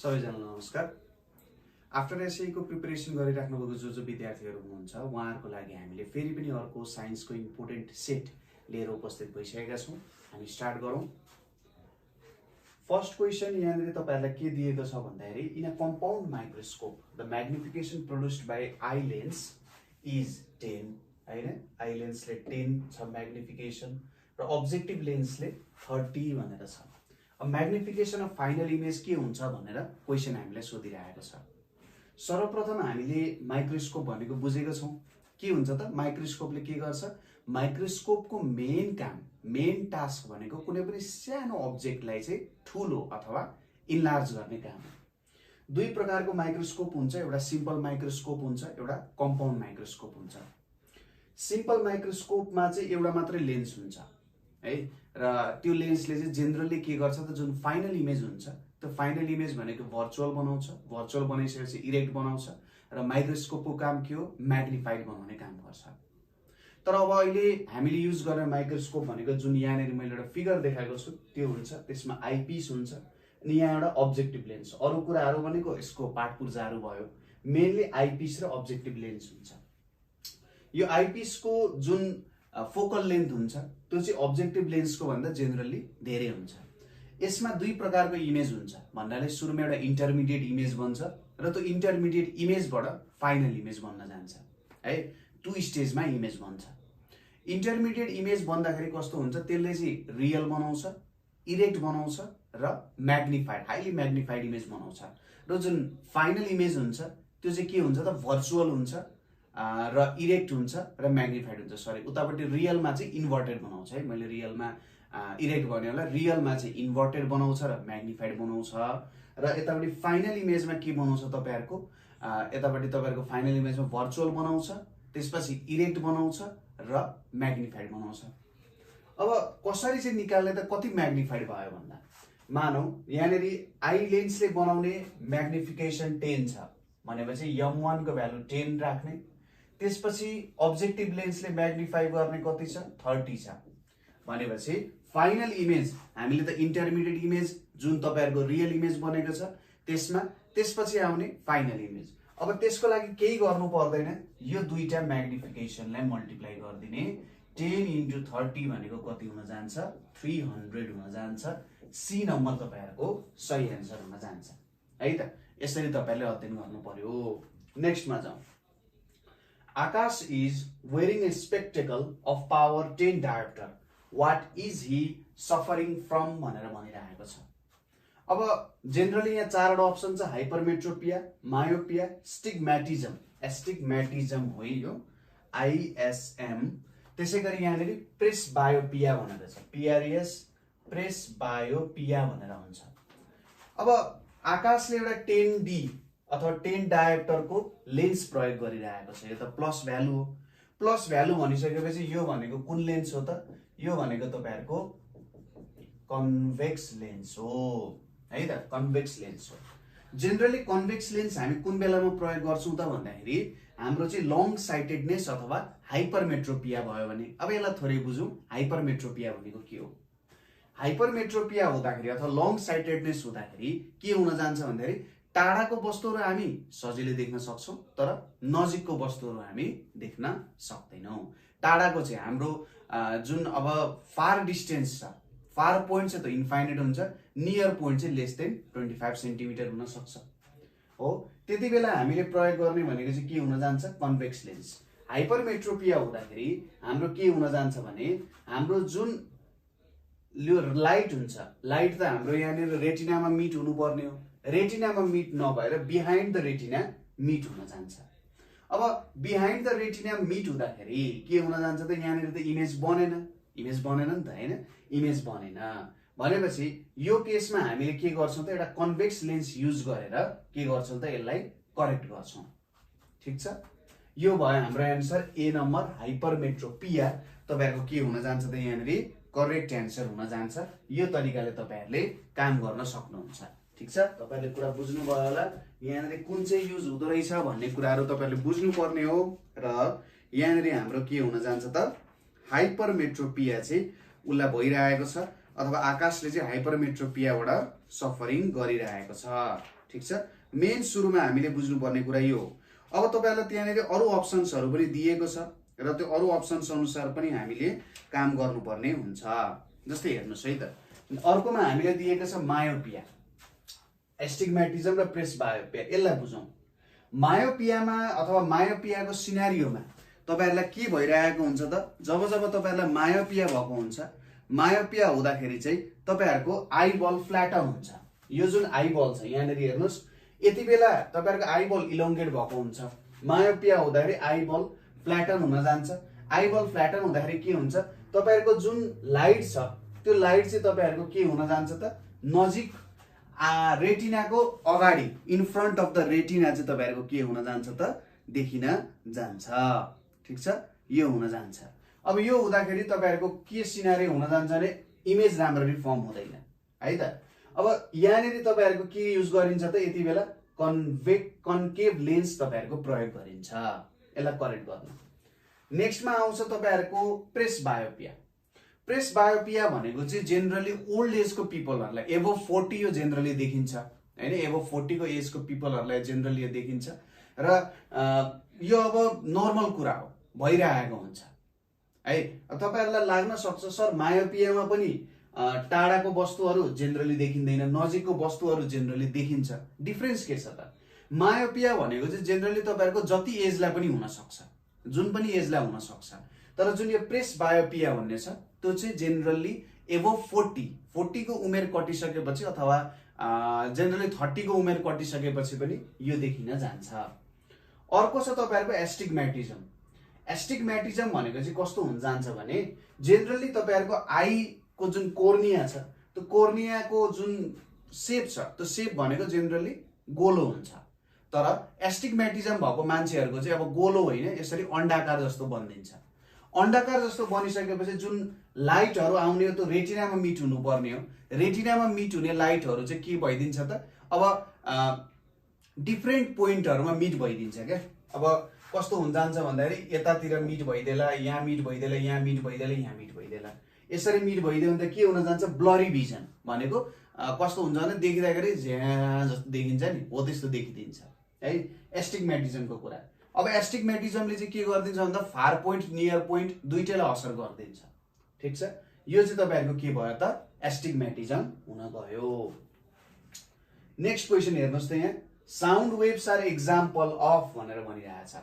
सबैजनालाई नमस्कार। After SA को प्रिपरेसन गरिराख्नुभएको जो विद्यार्थीहरू हुनुहुन्छ उहाँहरूको लागि हामीले फेरि पनि अर्को साइन्सको इम्पोर्टेन्ट सेट लिएर उपस्थित भइसकेका छौँ। हामी स्टार्ट गरौँ। फर्स्ट क्वेसन यहाँनिर तपाईहरुलाई के दिएको छ भन्दाखेरि in a compound microscope the magnification produced by eye lens is 10 हैन। आई लेन्सले 10 छ म्याग्निफिकेसन र अब्जेक्टिभ लेन्सले 30 भनेर छ। अब म्याग्निफिकेसन अफ फाइनल इमेज के हुन्छ भनेर क्वेसन हामीलाई सोधिरहेको छ। सर्वप्रथम हामीले माइक्रोस्कोप भनेको बुझेको छौं। के हुन्छ त माइक्रोस्कोपले के गर्छ? माइक्रोस्कोपको मेन काम, मेन टास्क भनेको कुनै पनि सानो अब्जेक्टलाई चाहिँ ठूलो अथवा इन्लार्ज गर्ने काम हो। दुई प्रकारको माइक्रोस्कोप हुन्छ, एउटा सिम्पल माइक्रोस्कोप हुन्छ, एउटा कम्पाउन्ड माइक्रोस्कोप हुन्छ। सिम्पल माइक्रोस्कोपमा चाहिँ एउटा मात्रै लेन्स हुन्छ है, र त्यो लेन्सले चाहिँ जेनरली के गर्छ त जुन फाइनल इमेज हुन्छ त्यो फाइनल इमेज भनेको भर्चुअल बनाउँछ, भर्चुअल बनाइसकेपछि इरेक्ट बनाउँछ र माइक्रोस्कोपको काम के हो? म्याग्निफाइड बनाउने काम गर्छ। तर अब अहिले हामीले युज गर्ने माइक्रोस्कोप भनेको जुन यहाँनिर मैले एउटा फिगर देखाएको छु त्यो हुन्छ, त्यसमा आइपिस हुन्छ अनि यहाँ एउटा अब्जेक्टिभ लेन्स। अरु कुराहरु भनेको यसको पार्ट पुर्जाहरु भयो, मेनली आइपिस र अब्जेक्टिभ लेन्स हुन्छ। यो आइपिसको जुन फोकल लेन्थ हुन्छ त्यो चाहिँ अब्जेक्टिभ लेन्सको भन्दा जेनरली धेरै हुन्छ। यसमा दुई प्रकारको इमेज हुन्छ भन्नाले सुरुमा एउटा इन्टरमिडिएट इमेज बन्छ र त्यो इन्टरमिडिएट इमेजबाट फाइनल इमेज बन्न जान्छ है। टु स्टेजमा इमेज बन्छ। इन्टरमिडिएट इमेज बन्दाखेरि कस्तो हुन्छ? त्यसले चाहिँ रियल बनाउँछ, इरेक्ट बनाउँछ र म्याग्निफाइड, हाइली म्याग्निफाइड इमेज बनाउँछ। र जुन फाइनल इमेज हुन्छ त्यो चाहिँ के हुन्छ त? भर्चुअल हुन्छ र इरेक्ट हुन्छ र म्याग्निफाइड हुन्छ। सरी, उतापट्टि रियलमा चाहिँ इन्भर्टेड बनाउँछ है। मैले रियलमा इरेक्ट भने होला, रियलमा चाहिँ इन्भर्टेड बनाउँछ र म्याग्निफाइड बनाउँछ। र यतापट्टि फाइनल इमेजमा के बनाउँछ तपाईहरुको? यतापट्टि तपाईहरुको फाइनल इमेजमा भर्चुअल बनाउँछ, त्यसपछि इरेक्ट बनाउँछ र म्याग्निफाइड बनाउँछ। अब कसरी चाहिँ निकाल्ने त कति म्याग्निफाइड भयो भन्दा, मानौ यहाँनिर आई लेन्सले बनाउने म्याग्निफिकेसन 10 छ भनेपछि m1 को भ्यालु 10 राख्ने। त्यसपछि अब्जेक्टिभ लेन्सले म्याग्निफाई गर्ने कति छ? 30 छ भनेपछि फाइनल इमेज हामीले त इन्टरमिडिएट इमेज जुन तपाईहरुको रियल इमेज बनेको छ त्यसपछि आउने फाइनल इमेज। अब त्यसको लागि केही गर्नु पर्दैन, यो दुईटा म्याग्निफिकेसनलाई मल्टिप्लाई गरिदिने। 10 into 30 भनेको कति हुन जान्छ? 300 हुन जान्छ। सी नम्बर तपाईहरुको सही आन्सर हुन जान्छ है त। यसरी तपाईहरुले अध्ययन गर्नु पर्यो। नेक्स्टमा जाउँ। Akash is wearing a spectacle of power 10 dioptre, what is he suffering from भनेर भनिरहेको छ। अब जेनरली यहाँ चारवटा अप्सन छ, हाइपरमेट्रोपिया, मायोपिया, स्टिग्म्याटिजम। एस्टिग्म्याटिजम हो यो, आइएसएम। त्यसैगरी यहाँनिर प्रेसबायोपिया भनेर छ, पिआरएस प्रेसबायोपिया भनेर हुन्छ। अब आकाशले एउटा 10D अथवा 10 डायोप्टरको लेन्स प्रयोग गरिरहेको छ। यो त प्लस भ्यालु हो। प्लस भ्यालु भनिसकेपछि यो भनेको कुन लेन्स हो त? यो भनेको तपाईहरुको कन्भेक्स लेन्स हो है त, कन्भेक्स लेन्स हो। जेनरली कन्भेक्स लेन्स हामी कुन बेलामा प्रयोग गर्छौं त भन्दाखेरि हाम्रो चाहिँ लङ साइटेडनेस अथवा हाइपरमेट्रोपिया भयो भने। अब यसलाई थोरै बुझौं, हाइपरमेट्रोपिया भनेको के हो? हाइपरमेट्रोपिया हुँदाखेरि अथवा लङ साइटेडनेस हुँदाखेरि के हुन जान्छ भन्दाखेरि टाढाको वस्तुहरु हामी सजिलै देख्न सक्छौं तर नजिकको वस्तुहरु हामी देख्न सक्दैनौं। टाढाको चाहिँ हाम्रो जुन अब फार डिस्टेन्स छ, फार पोइन्ट चाहिँ त इन्फाइनाइट हुन्छ, नियर पोइन्ट चाहिँ लेस देन 25 सेन्टिमिटर हुन सक्छ हो। त्यति बेला हामीले प्रयोग गर्ने भनेको चाहिँ के हुन जान्छ? Convex lens. हाइपरमेट्रोपिया हुँदाखेरि हाम्रो के हुन जान्छ भने हाम्रो जुन लाइट हुन्छ, लाइट त हाम्रो यहाँनिर रेटिनामा मिट हुनुपर्ने हो, रेटिनामा मिट नभएर बिहाइन्ड द रेटिना मिट हुन जान्छ। अब बिहाइन्ड द रेटिना मिट हुँदाखेरि के हुन जान्छ त? यहाँनिर त इमेज बनेन नि त हैन, इमेज बनेन भनेपछि यो केसमा हामीले के गर्छौं त? एउटा कन्भेक्स लेन्स युज गरेर के गर्छौं त? यसलाई करेक्ट गर्छौं। ठीक छ, यो भयो हाम्रो आन्सर ए नम्बर, हाइपरमेट्रोपिया। तपाईहरुको के हुन जान्छ त? यहाँनिर करेक्ट आन्सर हुन जान्छ। यो तरिकाले तपाईहरुले काम गर्न सक्नुहुन्छ। ठीक छ, तपाईहरुले कुरा बुझ्नु भयो होला। यहाँनिर कुन चाहिँ युज हुँदो रहेछ भन्ने कुराहरु तपाईहरुले बुझ्नु पर्ने हो। र यहाँनिर हाम्रो के हुन जान्छ त? हाइपरमेट्रोपिया चाहिँ उल्ला भइरहेको छ अथवा आकाशले चाहिँ हाइपरमेट्रोपियाबाट सफरिङ गरिरहेको छ। ठिक छ। मेन सुरुमा हामीले बुझ्नुपर्ने कुरा यो हो। अब तपाईहरुलाई त्यहाँनेर अरु अप्सन्सहरु पनि दिएको छ र त्यो अरु अप्सन्स अनुसार पनि हामीले काम गर्नुपर्ने हुन्छ। जस्तै हेर्नुस् है त, अर्कोमा हामीले दिएको छ मायोपिया, एस्टिग्मेटिजम र प्रेसबायोपिया। यसलाई बुझौं। मायोपियामा अथवा मायोपियाको सिनारियोमा तपाईहरुलाई के भइरहेको हुन्छ त, जब जब तपाईहरुलाई मायोपिया भएको हुन्छ, मायोपिया हुँदाखेरि चाहिँ तपाईहरुको आईबल फ्ल्याटन हुन्छ। यो जुन आईबल छ यहाँनेर हेर्नुस्, यति बेला तपाईहरुको आईबल इलोंगेट भएको हुन्छ। मायोपिया हुँदाखेरि आईबल फ्ल्याटन हुन जान्छ। आईबल फ्ल्याटन हुँदाखेरि के हुन्छ, तपाईहरुको जुन लाइट छ त्यो लाइट चाहिँ तपाईहरुको के हुन जान्छ त, नजिक रेटिनाको अगाडि, in front of the retina चाहिँ तपाईहरुको के हुन जान्छ त, देखिन जान्छ। ठीक छ, यो हुन जान्छ। अब यो हुँदाखेरि तपाईहरुको के सिनारियो हुन जान्छ भने इमेज राम्ररी फर्म हुँदैन है त। अब यहाँनेर तपाईहरुको के युज गरिन्छ त, यति बेला कन्केभ लेन्स तपाईहरुको प्रयोग गरिन्छ यसलाई करेक्ट गर्न। नेक्स्टमा आउँछ तपाईहरुको प्रेसबायोपिया। प्रेसबायोपिया भनेको चाहिँ जेनरली ओल्ड एजको पिपलहरुलाई, एबो 40 यो जेनरली देखिन्छ हैन, एबो 40 को एजको पिपलहरुलाई जेनरली यो देखिन्छ र यो अब नर्मल कुरा हो, भइरहेको हुन्छ है। तपाईहरुलाई लाग्न सक्छ सर मायोपियामा पनि टाढाको वस्तुहरु जेनरली देखिँदैन, नजिकको वस्तुहरु जेनरली देखिन्छ। डिफरेन्स के छ त, मायोपिया भनेको चाहिँ जेनरली तपाईहरुको जति एजलाई पनि हुन सक्छ, जुन पनि एजलाई हुन सक्छ। तर जुन यो प्रेसबायोपिया भन्ने छ त्यो चाहिँ जेनरली एबो 40 को उमेर कटिसकेपछि अथवा जेनरली 30 को उमेर कटिसकेपछि पनि यो देखिन जान्छ। अर्को छ तपाईहरुको एस्टिग्मेटिजम। एस्टिग्मेटिजम भनेको चाहिँ कस्तो हुन जान्छ भने जेनरली तपाईहरुको आई को जुन कोर्निया छ त्यो कोर्नियाको जुन शेप छ त्यो शेप भनेको जेनरली गोलो हुन्छ। तर एस्टिग्मेटिजम भएको मान्छेहरुको चाहिँ अब गोलो होइन, यसरी अण्डाकार जस्तो बनिन्छ। अण्डाकार जस्तो बनिसकेपछि जुन लाइटहरु आउने हो त्यो रेटिनामा मिट हुनु पर्ने हो। रेटिनामा मिट हुने लाइटहरु चाहिँ के भइदिन्छ त, अब डिफरेन्ट पोइन्टहरुमा मिट भइदिन्छ क्या। अब कस्तो हुन जान्छ भन्दाखेरि यतातिर मिट भइदेला, यहाँ मिट भइदेला, यहाँ मिट भइदेला, यहाँ मिट भइदेला, यसरी मिट भइदियो भने त के हुन जान्छ, ब्लरी भिजन भनेको कस्तो हुन्छ भने देखिँदाखेरि झ्या जस्तो देखिन्छ नि, हो त्यस्तो देखिदिन्छ है एस्टिग्मेटिजमको कुरा। अब एस्टिग्मेटिजमले चाहिँ के गर्दिन्छ भन्दा फार पोइन्ट नियर पोइन्ट दुईटैलाई असर गर्दिन्छ। ठीक छ, यो चाहिँ तपाईहरुको के भयो त, एस्टिग्मेटिजम हुन गयो। नेक्स्ट क्वेशन हेर्नुस् त, यहाँ sound waves are example of भनेर भनिरहेछ।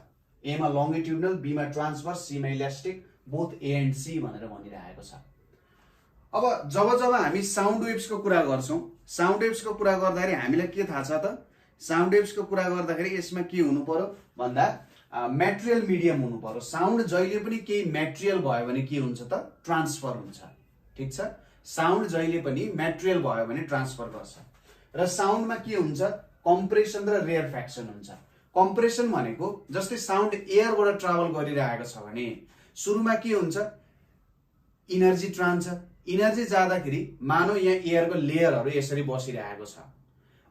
ए मा लंगिट्युडनल, बी मा ट्रान्सभर्स, सी मा elastic, both A and C भनेर भनिरहेको छ। अब जब जब हामी साउन्ड वेव्सको कुरा गर्छौं, साउन्ड वेव्सको कुरा गर्दाखेरि हामीलाई के थाहा छ त, साउन्ड वेव्सको कुरा गर्दाखेरि यसमा के हुनु पर्यो भन्दा मेटेरियल मिडियम हुनु पर्यो। साउन्ड जहिले पनि केही मेटेरियल भयो भने के हुन्छ त, ट्रान्सफर हुन्छ। ठीक छ, साउन्ड जहिले पनि मेटेरियल भयो भने ट्रान्सफर गर्छ। र साउन्डमा के हुन्छ, कम्प्रेसन र रेयरफेक्सन हुन्छ। कम्प्रेसन भनेको जस्तै साउन्ड एयरबाट ट्राभल गरिरहेको छ भने सुरुमा के हुन्छ, इनर्जी ट्रान्स, इनर्जी जाँदाखेरि मानौ यहाँ एयरको लेयरहरु यसरी बसिरहेको छ।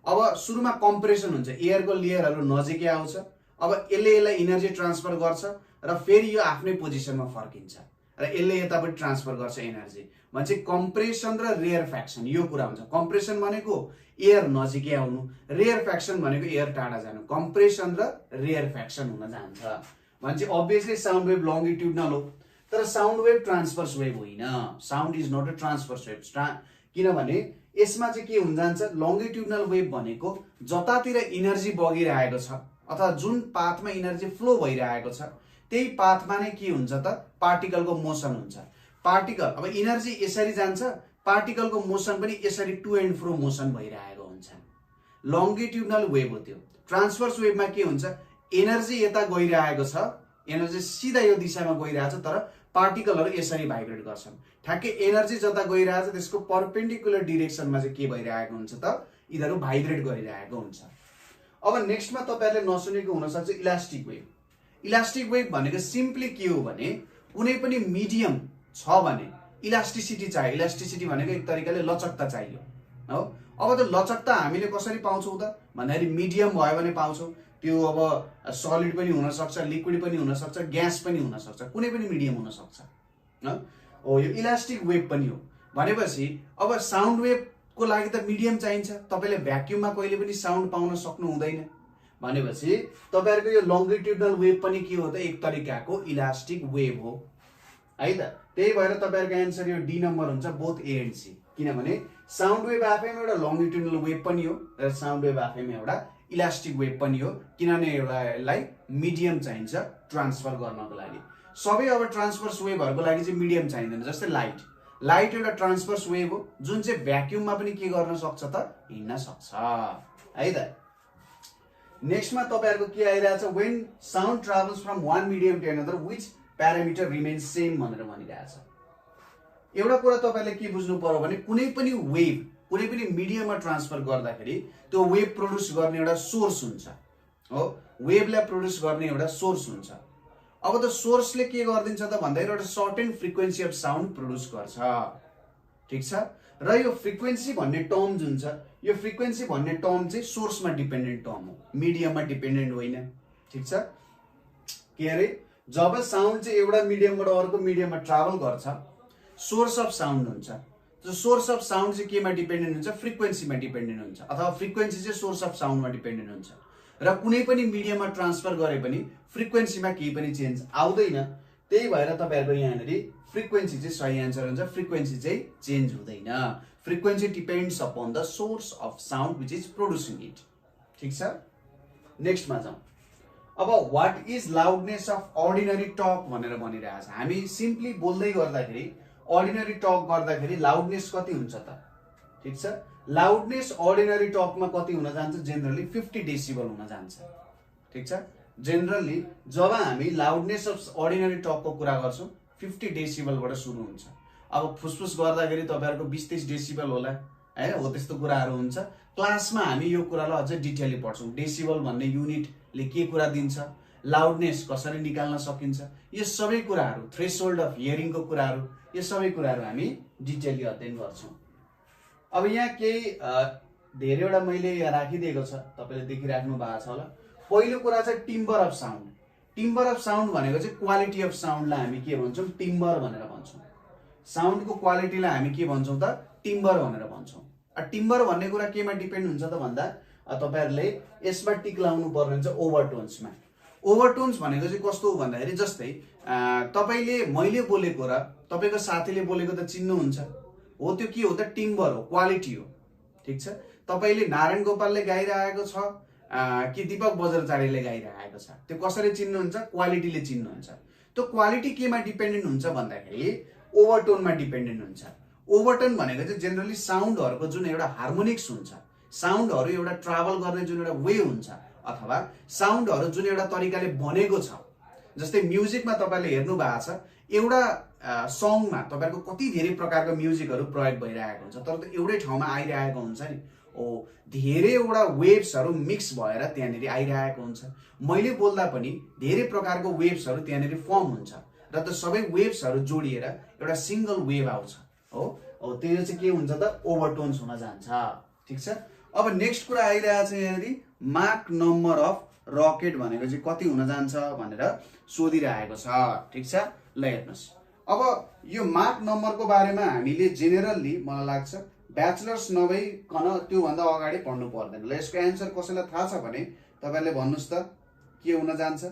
अब सुरुमा कम्प्रेसन हुन्छ, एयरको लेयरहरु नजिकै आउँछ। अब यसले इनर्जी ट्रान्सफर गर्छ र फेरि यो आफ्नै पोजिसनमा फर्किन्छ र यसले यतापट्टि ट्रान्सफर गर्छ एनर्जी। भन्छ कम्प्रेसन र रेयरफेक्सन यो कुरा हुन्छ। कम्प्रेसन भनेको एयर नजिकै आउनु, रेयरफेक्सन भनेको एयर टाढा जानु। कम्प्रेसन र रेयरफेक्सन हुन जान्छ। भन्छ अभियसली साउन्ड वेभ लंगिट्युडनल हो, तर साउन्ड वेभ ट्रान्सभर्स वेभ होइन। Sound is not a transverse wave, किनभने यसमा चाहिँ के हुन जान्छ, लंगिट्युडनल वेभ भनेको जतातिर इनर्जी बगिरहेको छ अथवा जुन पाथमा इनर्जी फ्लो भइरहेको छ त्यही पाथमा नै के हुन्छ त, पार्टिकलको मोसन हुन्छ। पार्टिकल अब इनर्जी यसरी जान्छ, पार्टिकलको मोसन पनि यसरी टु एन्ड फ्रो मोसन भइरहेको हुन्छ। लंगिट्युडनल वेभ हो त्यो। ट्रान्सभर्स वेभमा के हुन्छ, एनर्जी यता गइरहेको छ, एनर्जी सिधा यो दिशामा गइरहेछ, तर पार्टिकलहरु यसरी भाइब्रेट गर्छन्। ठ्याक्कै एनर्जी जता गइरहेछ त्यसको परपेन्डिकुलर डाइरेक्सनमा चाहिँ के भइरहेको हुन्छ त, यिनीहरु भाइब्रेट गरिरहेको हुन्छ। अब नेक्स्टमा तपाईहरुले नसुनेको हुन सक्छ इलास्टिक वेभ। इलास्टिक वेभ भनेको सिम्पली के हो भने कुनै पनि मिडियम छ भने इलास्टिसिटी चाहियो। इलास्टिसिटी भनेको एक तरिकाले लचकता चाहियो हो। अब त्यो लचकता हामीले कसरी पाउँछौं त भन्दाखेरि मिडियम भयो भने पाउँछौं। त्यो अब सलिड पनि हुन सक्छ, लिक्विड पनि हुन सक्छ, ग्यास पनि हुन सक्छ, कुनै पनि मिडियम हुन सक्छ हो। यो इलास्टिक वेभ पनि हो। भनेपछि अब साउन्ड वेभ को लागि त मिडियम चाहिन्छ। तपाईले भ्याक्युममा कहिले पनि साउन्ड पाउन सक्नु हुँदैन भनेपछि तपाईहरुको यो लंगिट्युडनल वेभ पनि के हो त एक तरिकाको इलास्टिक वेभ हो है त। त्यही भएर तपाईहरुको आन्सर यो डी नम्बर हुन्छ बोथ ए एन्ड सी, किनभने साउन्ड वेभ आफैमा एउटा लंगिट्युडनल वेभ पनि हो र साउन्ड वेभ आफैमा एउटा इलास्टिक वेभ पनि हो, किनभने एउटालाई मिडियम चाहिन्छ ट्रान्सफर गर्नको लागि। सबै अब ट्रान्सभर्स वेभहरुको लागि चाहिँ मिडियम चाहिँदैन। जस्तै लाइट एउटा ट्रान्सभर्स वेभ हो जुन चाहिँ भ्याक्युममा पनि के गर्न सक्छ त हिँड्न सक्छ है त। नेक्स्टमा तपाईहरुको के आइरहेछ, when sound travels from one medium to another which parameter remains same भनेर भनिरहेछ। एउटा कुरा तपाईले के बुझ्नु पर्यो भने कुनै पनि वेभ कुनै पनि मिडियममा ट्रान्सफर गर्दाखेरि त्यो वेभ प्रोड्युस गर्ने एउटा सोर्स हुन्छ हो, वेभलाई प्रोड्युस गर्ने एउटा सोर्स हुन्छ। अब त सोर्सले के गर्दिन्छ त भन्दाखेरि एउटा certain frequency of sound produce गर्छ, ठीक छ। र यो फ्रिक्वेन्सी भन्ने टर्म जुन छ, यो फ्रिक्वेन्सी भन्ने टर्म चाहिँ सोर्समा डिपेन्डेन्ट टर्म हो, मिडियममा डिपेन्डेन्ट होइन, ठीक छ। के अरे जब साउन्ड चाहिँ एउटा मिडियमबाट अर्को मिडियममा ट्राभल गर्छ सोर्स अफ साउन्ड हुन्छ। जो सोर्स अफ साउन्ड चाहिँ केमा डिपेन्डेन्ट हुन्छ, फ्रिक्वेन्सीमा डिपेन्डेन्ट हुन्छ, अथवा फ्रिक्वेन्सी चाहिँ सोर्स अफ साउन्डमा डिपेन्डेन्ट हुन्छ। र कुनै पनि मिडियममा ट्रान्सफर गरे पनि फ्रिक्वेन्सीमा केही पनि चेन्ज आउँदैन। त्यही भएर तपाईहरुको यहाँनेरि फ्रिक्वेन्सी चाहिँ सही आन्सर हुन्छ, फ्रिक्वेन्सी चाहिँ चेन्ज हुँदैन। Frequency depends upon the source of sound which is producing it, ठीक छ। नेक्स्टमा जाउँ। अब what is loudness of ordinary talk भनेर भनिरहेछ। हामी सिम्पली बोल्दै गर्दाखेरि अर्डिनरी टक गर्दाखेरि लाउडनेस कति हुन्छ त, ठीक छ। लाउडनेस अर्डिनरी टकमा कति हुन जान्छ, जेनरली 50 डेसिबल हुन जान्छ, ठीक छ। जेनरली जब हामी लाउडनेस अफ अर्डिनरी टकको कुरा गर्छौं 50 डेसिबलबाट सुरु हुन्छ। अब फुसफुस गर्दाखेरि तपाईहरुको 20-30 डेसिबल होला हैन, हो त्यस्तो कुराहरु हुन्छ। क्लासमा हामी यो कुरालाई अझै डिटेलली पढ्छौं, डेसिबल भन्ने युनिटले के कुरा दिन्छ, लाउडनेस कसरी निकाल्न सकिन्छ, यो सबै कुराहरु, थ्रेशोल्ड अफ हियरिङको कुराहरु, यो सबै कुराहरु हामी डिटेलली अध्ययन गर्छौं। अब यहाँ केही धेरैवटा मैले यहाँ राखिदिएको छ, तपाईले देखिराख्नु भएको छ होला। पहिलो कुरा चाहिँ timber of sound. Timber of sound भनेको चाहिँ क्वालिटी अफ साउन्डलाई हामी के भन्छौं, टिम्बर भनेर भन्छौं। साउन्डको क्वालिटीलाई हामी के भन्छौं त, टिम्बर भनेर भन्छौं। टिम्बर भन्ने कुरा केमा डिपेन्ड हुन्छ त भन्दा तपाईहरुले यसमा टिक लाउनु पर्ने हुन्छ ओभरटोन्समा। ओभरटोन्स भनेको चाहिँ कस्तो हो भन्दाखेरि जस्तै तपाईले मैले बोलेको र तपाईको साथीले बोलेको त चिन्नुहुन्छ हो, त्यो के हो त टिम्बर हो, क्वालिटी हो, ठीक छ। तपाईले नारायण गोपालले गाइरहेको छ कि दीपक बज्रचार्यले गाइरहेको छ, त्यो कसरी चिन्नुहुन्छ, क्वालिटीले चिन्नुहुन्छ। त्यो क्वालिटी केमा डिपेन्डेन्ट हुन्छ भन्दाखेरि ओभरटोनमा डिपेन्डेन्ट हुन्छ। ओभरटोन भनेको चाहिँ जेनरली साउन्डहरुको जुन एउटा हार्मोनिक्स हुन्छ, साउन्डहरु एउटा ट्राभल गर्ने जुन एउटा वे हुन्छ, अथवा साउन्डहरु जुन एउटा तरिकाले बनेको छ। जस्तै म्युजिकमा तपाईले हेर्नु भएको छ एउटा सङमा तपाईहरुको कति धेरै प्रकारको म्युजिकहरु प्रयोग भइरहेको हुन्छ, तर त्यो एउटै ठाउँमा आइरहेको हुन्छ नि, ओ धेरैवटा वेभ्सहरु मिक्स भएर त्यहाँनेरि आइरहेको हुन्छ। मैले बोल्दा पनि धेरै प्रकारको वेभ्सहरु त्यहाँनेरि फर्म हुन्छ र त्यो सबै वेभ्सहरु जोडिएर एउटा सिंगल वेभ आउँछ हो, त्यो चाहिँ के हुन्छ त ओभरटोन्स हुन जान्छ, ठीक छ। अब नेक्स्ट कुरा आइरहेछ यहाँनेरि माक नम्बर अफ रकेट भनेको चाहिँ कति हुन जान्छ भनेर सोधिरहेको छ, ठीक छ। ल हेर्नुस्, अब यो माक नम्बरको बारेमा हामीले जेनेरली मलाई लाग्छ ब्याचलर्स नभइकन त्यो भन्दा अगाडि पढ्नु पर्दैन। ल यसको आन्सर कसैलाई थाहा छ भने तपाईहरुले भन्नुस् त के हुन जान्छ।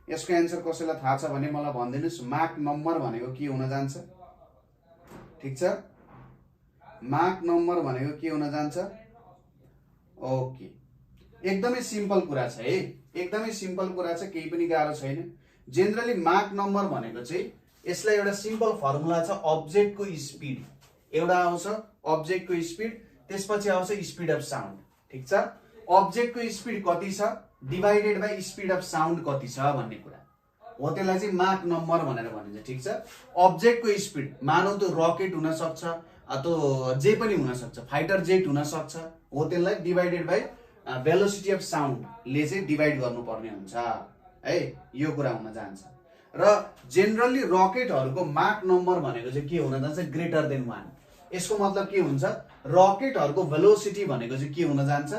यसको आन्सर कसैलाई थाहा छ भने मलाई भनिदिनुस्, माक नम्बर भनेको के हुन जान्छ, ठीक छ। माक नम्बर भनेको के हुन जान्छ, ओके, एकदमै सिम्पल कुरा छ है, एकदमै सिम्पल कुरा छ, केही पनि गाह्रो छैन। जेनरली माक नम्बर भनेको चाहिँ यसलाई एउटा सिम्पल फर्मुला छ, अब्जेक्टको स्पिड एउटा आउँछ, अब्जेक्टको स्पिड, त्यसपछि आउँछ स्पिड अफ साउन्ड, ठीक छ। अब्जेक्टको स्पिड कति छ divided by speed of sound कति छ भन्ने कुरा हो, त्यसलाई चाहिँ माक नम्बर भनेर भनिन्छ, ठीक छ। अब्जेक्टको स्पिड मानौ त्यो रकेट हुन सक्छ, त्यो जे पनि हुन सक्छ, फाइटर जेट हुन सक्छ हो, त्यसलाई डिवाइडेड बाइ भेलोसिटी अफ साउन्डले चाहिँ डिवाइड गर्नुपर्ने हुन्छ है, यो कुरा हुन जान्छ। र जेनरली रकेटहरुको माक नम्बर भनेको चाहिँ के हुन जान्छ, ग्रेटर देन 1। यसको मतलब के हुन्छ, रकेटहरुको भेलोसिटी भनेको चाहिँ के हुन जान्छ,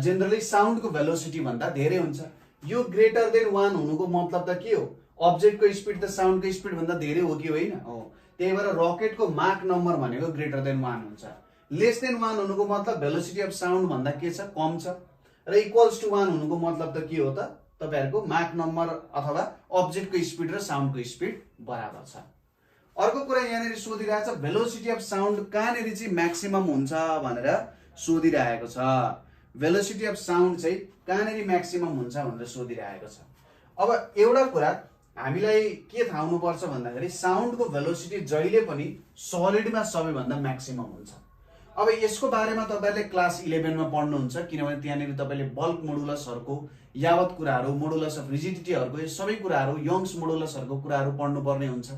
जेनरली साउन्डको भेलोसिटी भन्दा धेरै हुन्छ। यो ग्रेटर देन 1 हुनुको मतलब त के हो, अब्जेक्टको स्पिड त साउन्डको स्पिड भन्दा धेरै हो कि होइन, हो। त्यही भएर रकेटको माक नम्बर भनेको ग्रेटर देन 1 हुन्छ। लेस देन 1 हुनुको मतलब भेलोसिटी अफ साउन्ड भन्दा के छ, कम छ, र इक्वल्स टु 1 हुनुको मतलब त के हो त, तपाईहरुको माक नम्बर अथवा अब्जेक्टको स्पिड र साउन्डको स्पिड बराबर छ। अर्को कुरा यहाँनिर सोधिरहेको छ, भेलोसिटी अफ साउन्ड कहाँनिर चाहिँ म्याक्सिमम हुन्छ भनेर सोधिरहेको छ। भेलोसिटी अफ साउन्ड चाहिँ कहाँनिर म्याक्सिमम हुन्छ भनेर सोधिरहेको छ। अब एउटा कुरा हामीलाई के थाहा हुनुपर्छ भन्दाखेरि साउन्डको भेलोसिटी जहिले पनि सलिडमा सबैभन्दा म्याक्सिमम हुन्छ। अब यसको बारेमा तपाईहरुले क्लास 11 मा पढ्नुहुन्छ, किनभने त्यहाँनिर तपाईले बल्क मोडुलसहरुको यावत कुराहरु, मोडुलस अफ रिजिडिटीहरुको यो सबै कुराहरु, यंग्स मोडुलसहरुको कुराहरु पढ्नु पर्ने हुन्छ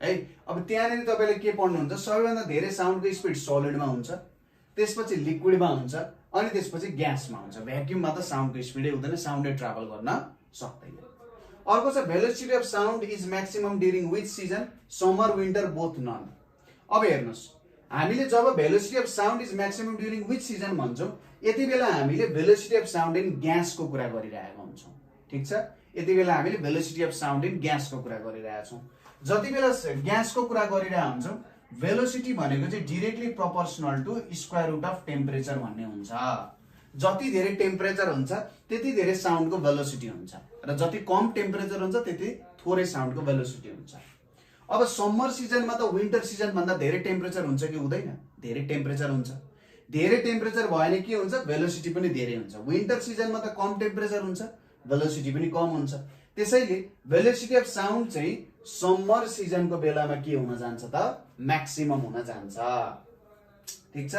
है। अब त्यहाँनिर तपाईले के पढ्नुहुन्छ, सबैभन्दा धेरै साउन्डको स्पिड सलिडमा हुन्छ, त्यसपछि लिक्विडमा हुन्छ, अनि त्यसपछि ग्यासमा हुन्छ। भ्याक्युममा त साउन्डको स्पिडै हुँदैन, साउन्डले ट्राभल गर्न सक्दैन। अर्को छ velocity of sound is maximum during which season, summer winter both none. अब हेर्नुस्, हामीले जब velocity of sound is maximum during which season भन्छौं, यति बेला हामीले भेलोसिटी अफ साउन्ड इन ग्यासको कुरा गरिरहेका हुन्छौं। ठीक छ, यति बेला हामीले भेलोसिटी अफ साउन्ड इन ग्यासको कुरा गरिरहेका छौं। जति बेला ग्यासको कुरा गरिरहेका हुन्छौं, भेलोसिटी भनेको चाहिँ directly proportional to square root of temperature भन्ने हुन्छ। जति धेरै टेम्परेचर हुन्छ त्यति धेरै साउन्डको भेलोसिटी हुन्छ, र जति कम टेम्परेचर हुन्छ त्यति थोरै साउन्डको भेलोसिटी हुन्छ। अब समर सिजनमा त विन्टर सिजन भन्दा धेरै टेम्परेचर हुन्छ कि हुँदैन? धेरै टेम्परेचर हुन्छ। धेरै टेम्परेचर भयो भने के हुन्छ, भेलोसिटी पनि धेरै हुन्छ। विन्टर सिजनमा त कम टेम्परेचर हुन्छ, भेलोसिटी पनि कम हुन्छ। त्यसैले भेलोसिटी अफ साउन्ड चाहिँ समर सिजनको बेलामा के हुन जान्छ त, म्याक्सिमम हुन जान्छ। ठीक छ,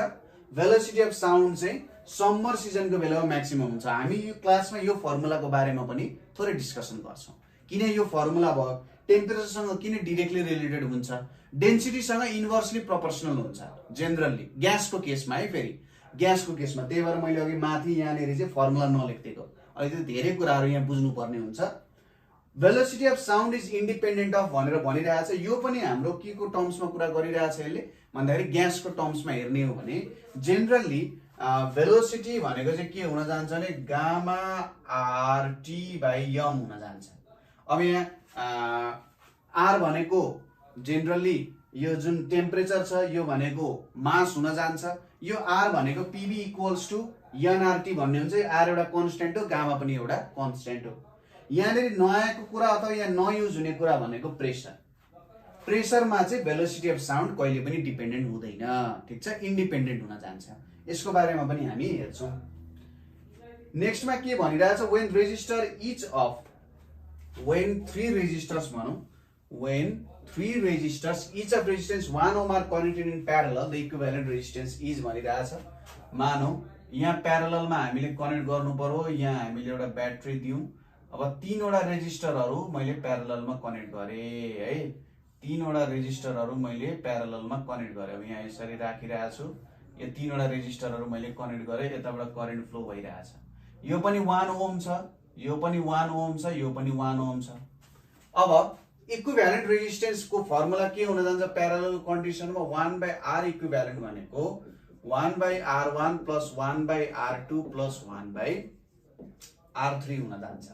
भेलोसिटी अफ साउन्ड चाहिँ समर सिजनको बेलामा म्याक्सिमम हुन्छ। हामी यो क्लासमा यो फर्मुलाको बारेमा पनि थोरै डिस्कसन गर्छौं, किन यो फर्मुला भयो, टेम्परेचरसँग किन डाइरेक्टली रिलेटेड हुन्छ, डेन्सिटीसँग इन्भर्सली प्रोपोर्सनल हुन्छ जेनरली ग्यासको केसमा है। फेरि ग्यासको केसमा त्यही भएर मैले अघि माथि यहाँनिर चाहिँ फर्मुला नलेख्दिएको, अहिले धेरै कुराहरु यहाँ बुझ्नु पर्ने हुन्छ। Velocity of sound is independent of भनेर भनिरहेको छ, यो पनि हाम्रो के को टर्म्समा कुरा गरिरहेको छ यसले भन्दाखेरि ग्यासको टर्म्समा हेर्ने हो भने जेनरली भेलोसिटी भनेको चाहिँ के हुन जान्छ भने गामा आर टी बाइ यम हुन जान्छ। अब यहाँ आर भनेको जेनरली यो जुन टेम्परेचर छ यो भनेको मास हुन जान्छ, यो आर भनेको पीबी इक्वल्स टु एनआरटी भन्ने हुन्छ। आर एउटा कन्स्टेन्ट हो, गामा पनि एउटा कन्स्टेन्ट हो। यहाँनिर नआएको कुरा अथवा यहाँ नयुज हुने कुरा भनेको प्रेसर। प्रेसरमा चाहिँ भेलोसिटी अफ साउन्ड कहिले पनि डिपेन्डेन्ट हुँदैन। ठीक छ, इन्डिपेन्डेन्ट हुन जान्छ। यसको बारेमा पनि हामी हेर्छौं। नेक्स्टमा के भनिरहेछ, when resistor each of, when three resistors भनौं, when three resistors each of resistance 1 ohm are connected in parallel the equivalent resistance is भनिरहेछ। मानौ यहाँ प्यारललमा हामीले कनेक्ट गर्नु पर्यो, यहाँ हामीले एउटा ब्याट्री दियौं। अब तीनवटा रेजिस्टरहरु मैले प्यारललमा कनेक्ट गरे है, तीनवटा रेजिस्टरहरु मैले प्यारललमा कनेक्ट गरे। अब यहाँ यसरी राखिरहेको छु, यो तीनवटा रेजिस्टरहरु मैले कनेक्ट गरे, यताबाट करेन्ट फ्लो भइरहेछ। यो पनि 1 ओम छ, यो पनि 1 ओम छ, यो पनि 1 ओम छ। अब इक्विभ्यालेन्ट रेजिस्टेन्स को फर्मुला के हुन जान्छ प्यारलल कन्डिसनमा, 1/r इक्विभ्यालेन्ट भनेको 1/r1 + 1/r2 + 1/r3 हुन जान्छ।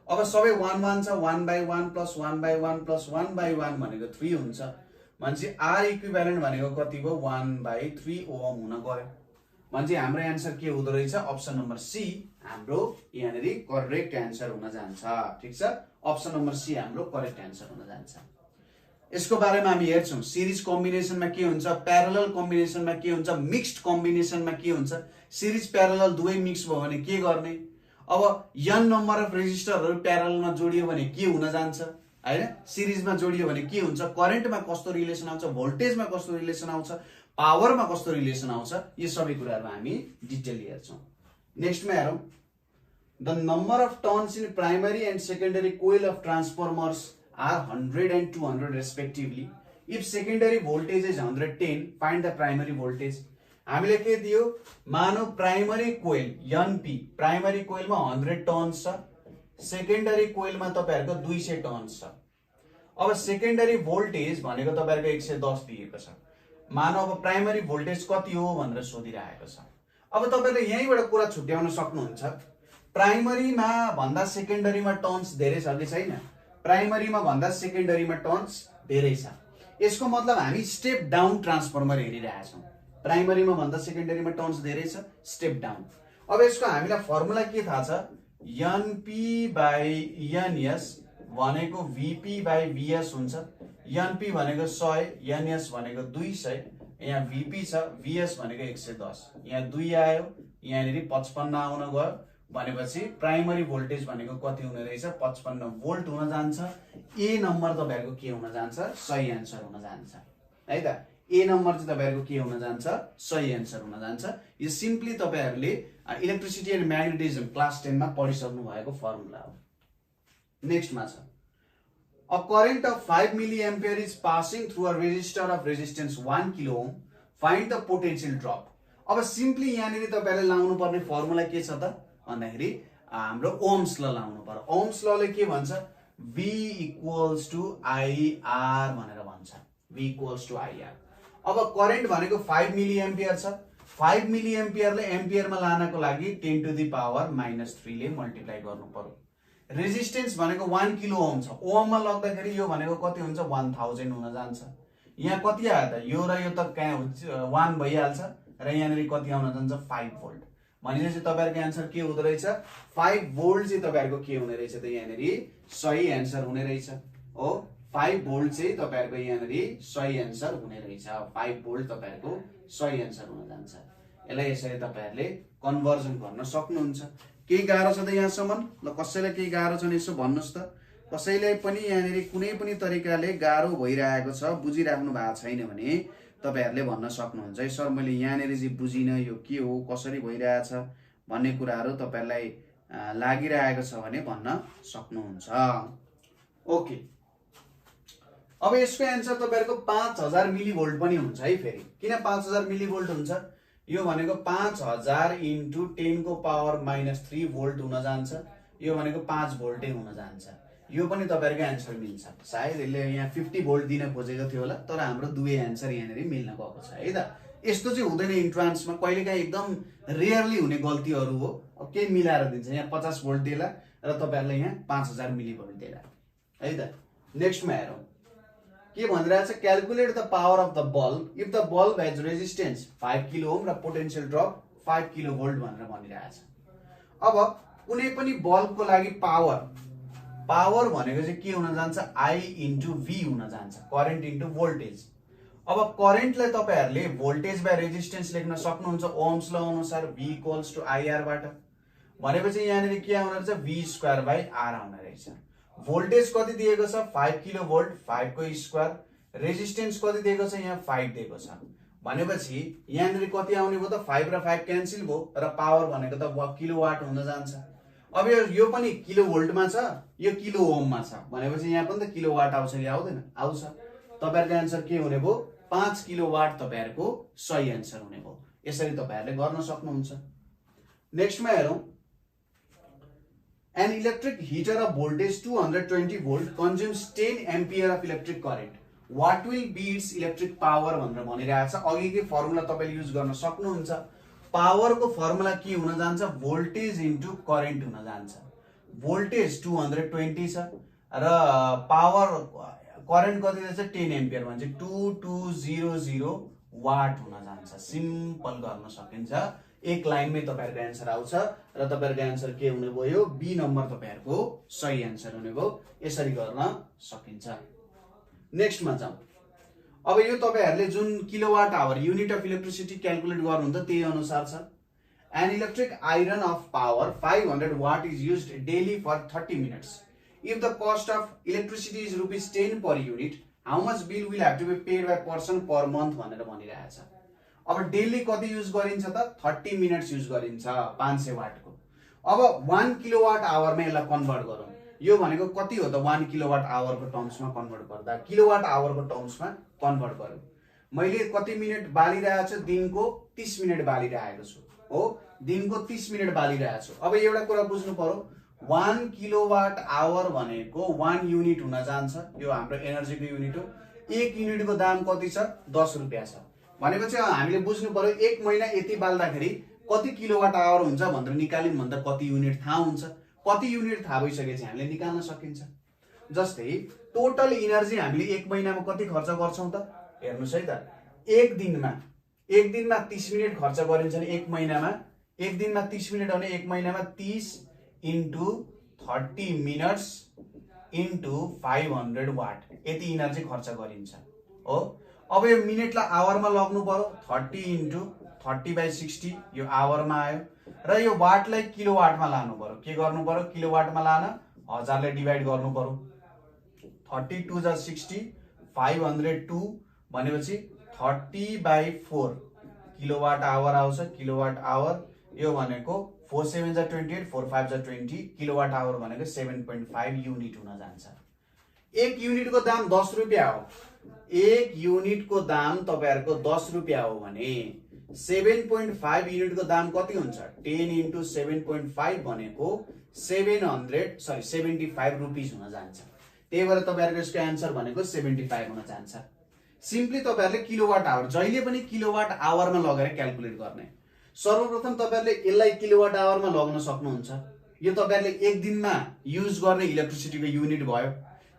अब सबै 1 1 छ, 1/1 + 1/1 + 1/1 भनेको 3 हुन्छ। मान्छे r इक्विभ्यालेन्ट भनेको कति भयो, 1/3 ओम हुन गयो। मान्छे हाम्रो आन्सर के हुँदो रहेछ, अप्सन नम्बर सी हाम्रो यहाँनिर करेक्ट आन्सर हुन जान्छ। ठीक छ, अप्सन नम्बर सी हाम्रो करेक्ट आन्सर हुन जान्छ। यसको बारेमा हामी हेर्छौं, सिरिज कम्बिनेसनमा के हुन्छ, प्यारलल कम्बिनेसनमा के हुन्छ, मिक्स्ड कम्बिनेसनमा के हुन्छ। सिरिज प्यारलल दुवै मिक्स भयो भने के गर्ने। अब n नम्बर अफ रेजिस्टरहरु प्यारललमा जोडियो भने के हुन जान्छ हैन, सिरिजमा जोडियो भने के हुन्छ, करेन्टमा कस्तो रिलेसन आउँछ, भोल्टेजमा कस्तो रिलेसन आउँछ, पावरमा कस्तो रिलेसन आउँछ, यो सबै कुराहरु हामी डिटेल हेर्छौं। नेक्स्टमा हेरौं, the number of turns in primary and secondary coil of transformers are 100 and 200 respectively. If secondary voltage is 110, find the primary voltage. हामीले के दियो, मानौ प्राइमरी कोइल NP, प्राइमरी कोइलमा 100 टर्न्स छ, सेकेन्डरी कोइलमा तपाईहरुको 200 टर्न्स छ। अब सेकेन्डरी भोल्टेज भनेको तपाईहरुको 110 दिएको छ। मानौ अब प्राइमरी भोल्टेज कति हो भनेर सोधिरहेको छ। अब तपाईले यहीँबाट कुरा छुट्याउन सक्नुहुन्छ, प्राइमरीमा भन्दा सेकेन्डरीमा टर्न्स धेरै छ कि छैन। प्राइमरीमा भन्दा सेकेन्डरीमा टर्न्स धेरै छ। यसको मतलब हामी स्टेप डाउन ट्रान्सफर्मर हेरिरहेका छौं। प्राइमरीमा भन्दा सेकेन्डरीमा टर्न्स धेरै छ, स्टेप डाउन। अब यसको हामीलाई फर्मुला के थाहा छ, NP/NS भनेको VP by VS हुन्छ। NP भनेको 100, NS भनेको 200, यहाँ VP छ, VS भनेको 110, यहाँ 2 आयो, यहाँनिर 55 आउन गयो भनेपछि प्राइमरी भोल्टेज भनेको कति हुने रहेछ, 55 भोल्ट हुन जान्छ। ए नम्बर तपाईहरुको के हुन जान्छ, सही आन्सर हुन जान्छ है त। ए नम्बर चाहिँ तपाईहरुको के हुन जान्छ, सही आन्सर हुन जान्छ। यो सिम्पली तपाईहरुले इलेक्ट्रिसिटी एन्ड म्याग्नेटिजम क्लास 10 मा पढिसक्नु भएको फर्मुला हो। नेक्स्ट मा छ, a current of 5 milliampere is passing through a resistor of resistance 1 kilo ohm. Find the potential drop. अब सिम्पली यहाँनिर तपाईहरुले लाउनु पर्ने फर्मुला के छ त भन्दाखेरि हाम्रो ओम्स ल लाउनु पर्यो। ओम्स लले के भन्छ, V equals to IR भनेर भन्छ, V equals to IR। अब करेन्ट भनेको 5 मिलिएम्पियर छ, 5 मिलिएम्पियरले एम्पियरमा लानको लागि 10 to the power -3 ले मल्टिप्लाई गर्नु पर्यो। रेजिस्टेन्स भनेको 1 किलो ओम छ, ओममा लग्दाखेरि यो भनेको कति हुन्छ, 1000 हुन जान्छ। यहाँ कति आयो त, यो र यो त 1 भइहाल्छ र यहाँनिर कति आउन जान्छ, 5 भोल्ट। भनेपछि तपाईहरुको आन्सर के हुँदै रहेछ, 5 भोल्ट चाहिँ तपाईहरुको के हुने रहेछ त, यहाँनिर सही आन्सर हुने रहेछ हो। 5 भोल्ट चाहिँ तपाईहरुको यहाँनिर सही आन्सर हुने रहेछ, 5 भोल्ट तपाईहरुको सही आन्सर हुन जान्छ। यसलाई यसरी तपाईहरुले कन्भर्जन गर्न सक्नुहुन्छ। केही गाह्रो छ त यहाँसम्म? ल कसैलाई केही गाह्रो छ भने यसो भन्नुस् त। कसैलाई पनि यहाँनिर कुनै पनि तरिकाले गाह्रो भइरहेको छ, बुझिराख्नु भएको छैन भने तपाईहरुले भन्न सक्नुहुन्छ, सर मैले यहाँनिर चाहिँ बुझिन, यो के हो, कसरी भइरहेछ भन्ने कुराहरु तपाईहरुलाई लागिरहेको छ भने भन्न सक्नुहुन्छ। ओके, अब यसको आन्सर तपाईहरुको 5000 मिलिभोल्ट पनि हुन्छ है। फेरि किन 5000 मिलिभोल्ट हुन्छ, यो भनेको 5000 into 10 को पावर -3 भोल्ट हुन जान्छ। यो भनेको 5 भोल्टै हुन जान्छ। यो पनि तपाईहरुको आन्सर मिल्छ। सायद यसले यहाँ 50 भोल्ट दिन खोजेको थियो होला, तर हाम्रो दुवै आन्सर यहाँनिर मिल्न गएको छ है त। यस्तो चाहिँ हुँदैन इन्ट्रान्समा, कहिलेकाहीँ एकदम रेयरली हुने गल्तीहरु हो। अब के मिलाएर दिन्छ, यहाँ 50 भोल्ट देला र तपाईहरुले यहाँ 5000 मिलिभोल्ट देला है त। नेक्स्टमा हेरौं के भनिरहेछ, calculate the power of the bulb if the bulb has resistance 5 kilo ohm र पोटेन्शियल ड्रप 5 किलो भोल्ट भनेर भनिरहेछ। अब कुनै पनि बल्बको लागि पावर भनेको चाहिँ के हुन जान्छ, I into V हुन जान्छ, करेन्ट इन्टु भोल्टेज। अब करेन्टलाई तपाईहरुले भोल्टेज बाइ रेजिस्टेन्स लेख्न सक्नुहुन्छ ओम्स ल अनुसार, V equals to IR बाट। भनेपछि यहाँनिर के आउने रहेछ, V² by R आउने रहेछ। भोल्टेज कति दिएको छ, 5 किलो भोल्ट, 5 को स्क्वायर। रेजिस्टेन्स कति दिएको छ, यहाँ 5 दिएको छ। भनेपछि यहाँनिर कति आउने भयो त, 5 र 5 क्यान्सल भयो र पावर भनेको त किलोवाट हुन जान्छ। अब यो पनि किलो भोल्टमा छ, यो किलो ओममा छ, भनेपछि यहाँ पनि त किलोवाट आउँछ कि आउँदैन, आउँछ। तपाईहरुको आन्सर के हुने भयो, 5 किलोवाट तपाईहरुको सही आन्सर हुने भयो। यसरी तपाईहरुले गर्न सक्नुहुन्छ। नेक्स्टमा हेरौं, an electric heater of voltage 220 volt consumes 10 ampere of electric current. What will be its electric power भनेर भनिरहेछ। अघिकै फर्मुला तपाईले युज गर्न सक्नुहुन्छ। पावर को फर्मुला के हुन जान्छ, भोल्टेज इन्टु करेन्ट हुन जान्छ। भोल्टेज 220 छ र पावर करेन्ट कति छ, 10 एम्पियर भन्छ, 2200 वाट हुन जान्छ। सिम्पल गर्न सकिन्छ, एक लाइनमै तपाईहरुको आन्सर आउँछ र तपाईहरुको आन्सर के हुने भयो, बी नम्बर तपाईहरुको सही आन्सर हुने भयो। यसरी गर्न सकिन्छ। नेक्स्टमा जाउँ। अब यो तपाईहरुले जुन kilowatt hour unit of electricity calculate गर्नुहुन्छ त्यही अनुसार छ। An electric iron of power 500 watt is used daily for 30 minutes. If the cost of electricity is ₹10 per unit, how much bill will have to be paid by person per month भनेर भनिरहेछ। अब daily कति use गरिन्छ त, 30 minutes use गरिन्छ 500 वाटको। अब 1 kilowatt आवरमा यसलाई कन्भर्ट गरौँ। यो भनेको कति हो त, 1 किलोवाट आवरको टर्म्समा कन्भर्ट गर्दा किलोवाट आवरको टर्म्समा कन्भर्ट गरौँ। मैले कति मिनेट बालिरहेको छु, दिनको 30 मिनेट बालिरहेको छु हो, दिनको 30 मिनेट बालिरहेको छु। अब एउटा कुरा बुझ्नु पर्यो, 1 किलोवाट आवर भनेको 1 युनिट हुन जान्छ। यो हाम्रो एनर्जीको युनिट हो। 1 युनिटको दाम कति छ, 10 रुपैयाँ छ। भनेपछि हामीले बुझ्नु पर्यो 1 महिना यति बाल्दाखेरि कति किलोवाट आवर हुन्छ भनेर निकाल्यौं भन्दा कति युनिट थाहा हुन्छ। कति युनिट थाहा भइसकेपछि हामीले निकाल्न सकिन्छ। जस्तै टोटल एनर्जी हामीले 1 महिनामा कति खर्च गर्छौं त, हेर्नुस् है त। एक एक दिनमा 30 मिनेट खर्च गरिन्छ भने एक महिनामा एक दिनमा 30 मिनेट भने एक महिनामा 30 इन्टु 30 मिनट्स इन्टु 500 वाट यति इनर्जी खर्च गरिन्छ हो। अब यो मिनेटलाई आवरमा लग्नु पर्यो 30 इन्टु 30/60 यो आवरमा आयो र यो वाटलाई किलोवाटमा लानु पर्यो। के गर्नु पर्यो? किलोवाटमा लान 1000 ले डिवाइड गर्नु पर्यो। 32 जा 60 502 भनेपछि 30/4 किलोवाट आवर आउँछ। किलोवाट आवर यो भनेको 4 7 जा 28 4 5 जा 20 किलोवाट आवर भनेको 7.5 युनिट हुन जान्छ। एक युनिटको दाम 10 रुपैयाँ हो। एक युनिटको दाम तपाईहरुको 10 रुपैयाँ हो भने 7.5 युनिटको दाम कति हुन्छ? 10 इन्टु 7.5 भनेको 75 रुपीज हुन जान्छ। त्यही भएर तपाईहरुको यसको आन्सर भनेको 75 हुन जान्छ। सिम्पली तपाईहरुले किलोवाट आवर जहिले पनि किलोवाट आवरमा लगेर क्याल्कुलेट गर्ने। सर्वप्रथम तपाईहरुले यसलाई किलोवाट आवरमा लग्न सक्नुहुन्छ। यो तपाईहरुले एक दिनमा युज गर्ने इलेक्ट्रिसिटीको युनिट भयो।